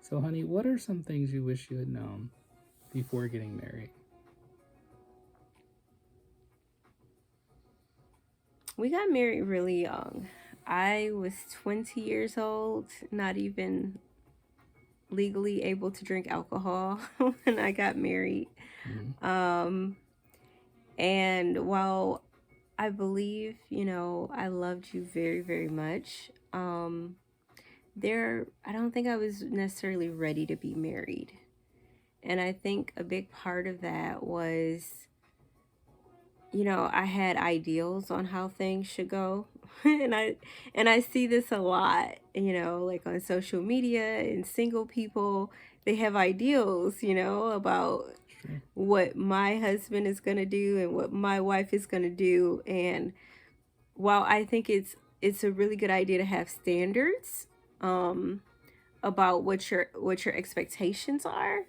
So, honey, what are some things you wish you had known before getting married? We got married really young. I was 20 years old, not even legally able to drink alcohol when I got married. Mm-hmm. Um, and while I believe, I loved you very, very much, I don't think I was necessarily ready to be married. And I think a big part of that was, I had ideals on how things should go. And I see this a lot, like on social media and single people, they have ideals, about Sure. what my husband is going to do and what my wife is going to do. And while I think it's a really good idea to have standards um about what your expectations are,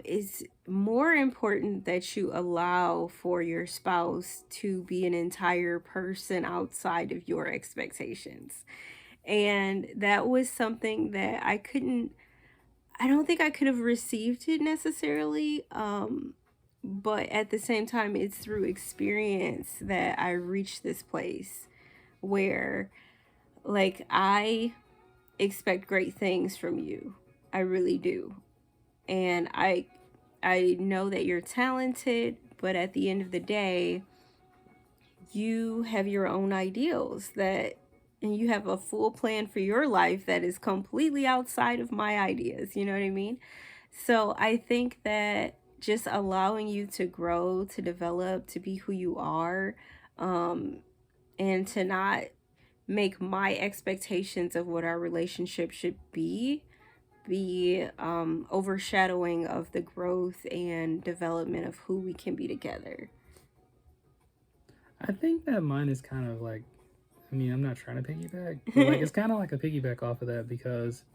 it's more important that you allow for your spouse to be an entire person outside of your expectations. And that was something that I don't think I could have received it necessarily. But at the same time, it's through experience that I reached this place where, like, I expect great things from you. I really do. And I know that you're talented, but at the end of the day, you have your own ideals that and you have a full plan for your life that is completely outside of my ideas, you know what I mean? So I think that just allowing you to grow, to develop, to be who you are, um, and to not make my expectations of what our relationship should be overshadowing of the growth and development of who we can be together. I think that mine is kind of like, I mean, I'm not trying to piggyback, but like it's kind of like a piggyback off of that because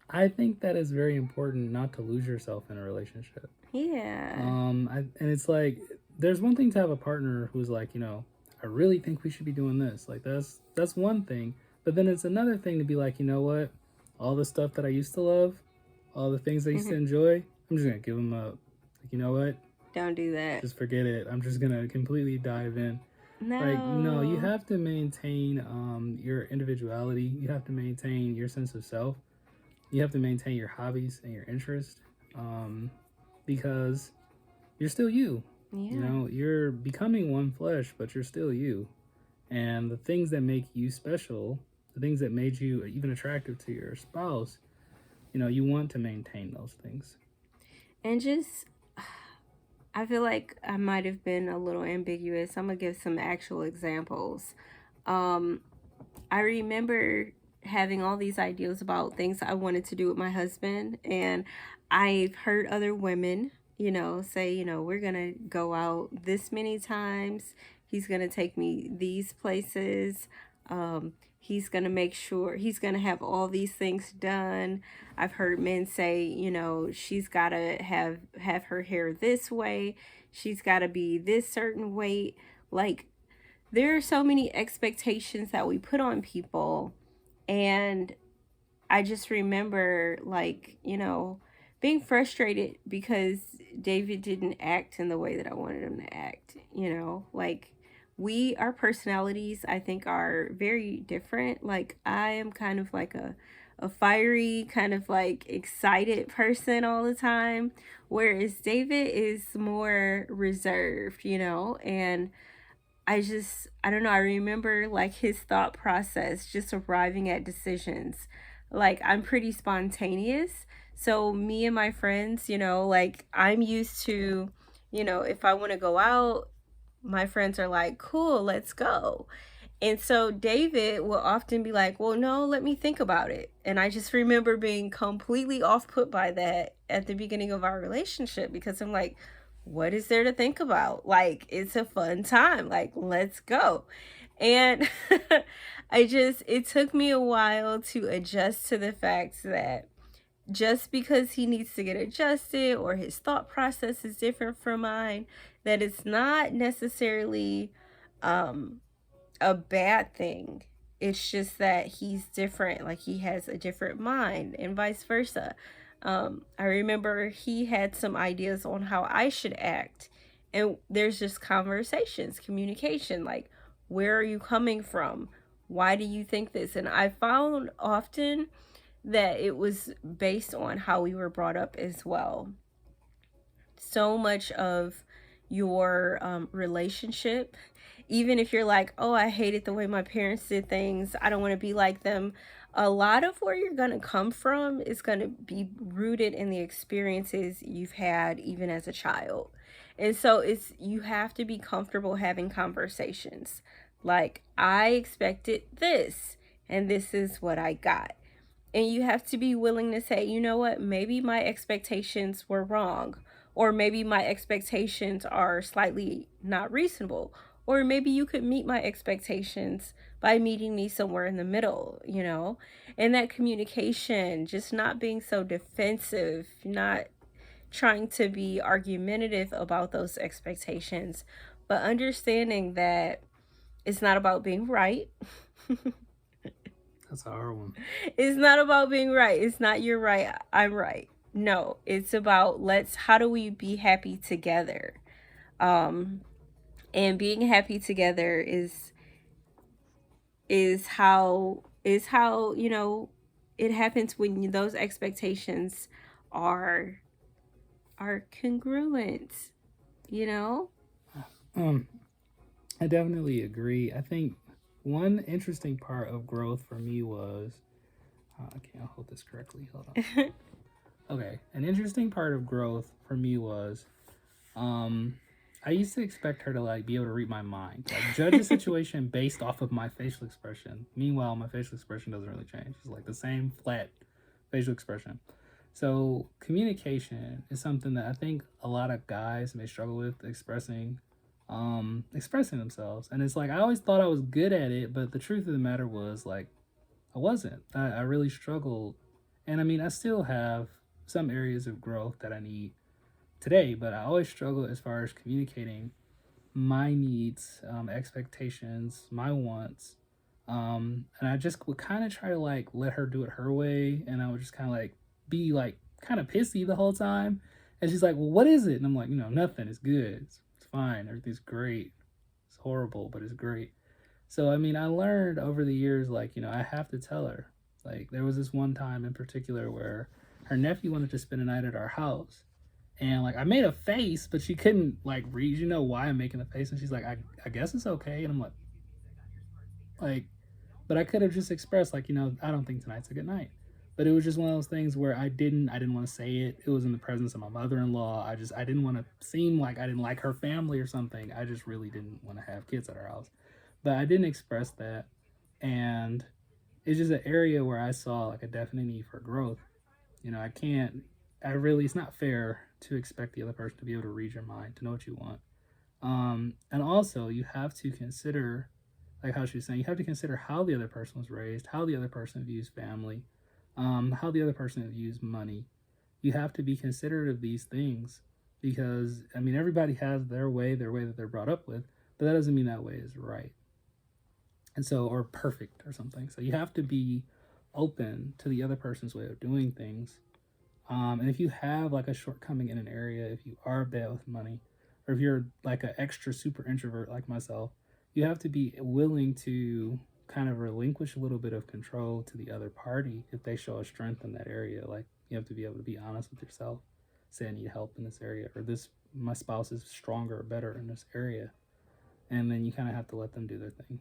I think that it's very important not to lose yourself in a relationship. Yeah. And it's like there's one thing to have a partner who's like, I really think we should be doing this. Like that's one thing, but then it's another thing to be like, you know what, all the stuff that I used to love, all the things I used to Mhm. enjoy, I'm just gonna give them up. Like, you know what, Don't do that. just forget it. I'm just gonna completely dive in. Like, no, you No. have to maintain your individuality. You have to maintain your sense of self. You have to maintain your hobbies and your interests, um, because you're still you. Yeah. You're becoming one flesh, but you're still you. And the things that make you special, the things that made you even attractive to your spouse, you want to maintain those things. And just I feel like I might have been a little ambiguous. I'm gonna give some actual examples. Um, I remember having all these ideas about things I wanted to do with my husband, and I've heard other women, say, we're gonna go out this many times. He's gonna take me these places. He's gonna make sure he's gonna have all these things done. I've heard men say, she's gotta have her hair this way. She's gotta be this certain weight. Like, there are so many expectations that we put on people. And I just remember, like, being frustrated because David didn't act in the way that I wanted him to act. Like, our personalities, I think, are very different. Like, I am kind of like a fiery, kind of like excited person all the time, whereas David is more reserved, and I don't know, I remember like his thought process just arriving at decisions. Like, I'm pretty spontaneous. So me and my friends, like, I'm used to, if I want to go out, my friends are like, "Cool, let's go." And so David will often be like, "Well, no, let me think about it." And I just remember being completely off put by that at the beginning of our relationship because I'm like, what is there to think about? Like, it's a fun time. Like, let's go. And it took me a while to adjust to the fact that just because he needs to get adjusted or his thought process is different from mine, that it's not necessarily um a bad thing. It's just that he's different. Like he has a different mind, and vice versa. I remember he had some ideas on how I should act, and there's just conversations, communication. Like, where are you coming from? Why do you think this? And I found often that it was based on how we were brought up as well. So much of your relationship, even if you're like, oh, I hated the way my parents did things, I don't want to be like them, a lot of where you're going to come from is going to be rooted in the experiences you've had even as a child. And so it's, you have to be comfortable having conversations like, I expected this and this is what I got. And you have to be willing to say, you know what, maybe my expectations were wrong, or maybe my expectations are slightly not reasonable, or maybe you could meet my expectations by meeting me somewhere in the middle, you know? And that communication, just not being so defensive, not trying to be argumentative about those expectations, but understanding that it's not about being right. That's a hard one. It's not about being right. It's not you're right, I'm right. No, it's about how do we be happy together? Um and being happy together is how, you know, it happens when those expectations are congruent, you know? Um, I definitely agree. I think one interesting part of growth for me was, I can't hold this correctly. Hold on. Okay, an interesting part of growth for me was, I used to expect her to like be able to read my mind, like judge a situation based off of my facial expression. Meanwhile, my facial expression doesn't really change. It's like the same flat facial expression. So communication is something that I think a lot of guys may struggle with expressing themselves. And it's like I always thought I was good at it, but the truth of the matter was like I wasn't. I really struggled. And I mean I still have some areas of growth that I need today, but I always struggle as far as communicating my needs, expectations, my wants. And I just would kind of try to like let her do it her way, and I would just kind of like be like kind of pissy the whole time. And she's like, "Well, what is it?" And I'm like, nothing. It's good. It's fine. Everything's great. It's horrible, but it's great." So I mean, I learned over the years, like I have to tell her. Like there was this one time in particular where her nephew wanted to spend a night at our house, and like I made a face, but she couldn't like read, why I'm making the face, and she's like, I guess it's okay, and I'm like, but I could have just expressed like, I don't think tonight's a good night. But it was just one of those things where I didn't want to say it. It was in the presence of my mother-in-law. I didn't want to seem like I didn't like her family or something. I just really didn't want to have kids at our house. But I didn't express that, and it's just an area where I saw like a definite need for growth. I can't. It's not fair to expect the other person to be able to read your mind, to know what you want. And also, you have to consider, like how she was saying, you have to consider how the other person was raised, how the other person views family, how the other person views money. You have to be considerate of these things because, I mean, everybody has their way that they're brought up with, but that doesn't mean that way is right. And so, or perfect or something. So you have to be open to the other person's way of doing things. And if you have like a shortcoming in an area, if you are bad with money, or if you're like an extra super introvert like myself, you have to be willing to kind of relinquish a little bit of control to the other party if they show a strength in that area. Like you have to be able to be honest with yourself, say I need help in this area, or my spouse is stronger or better in this area, and then you kind of have to let them do their thing.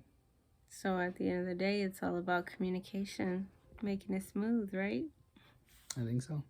So at the end of the day, it's all about communication, making it smooth, right? I think so.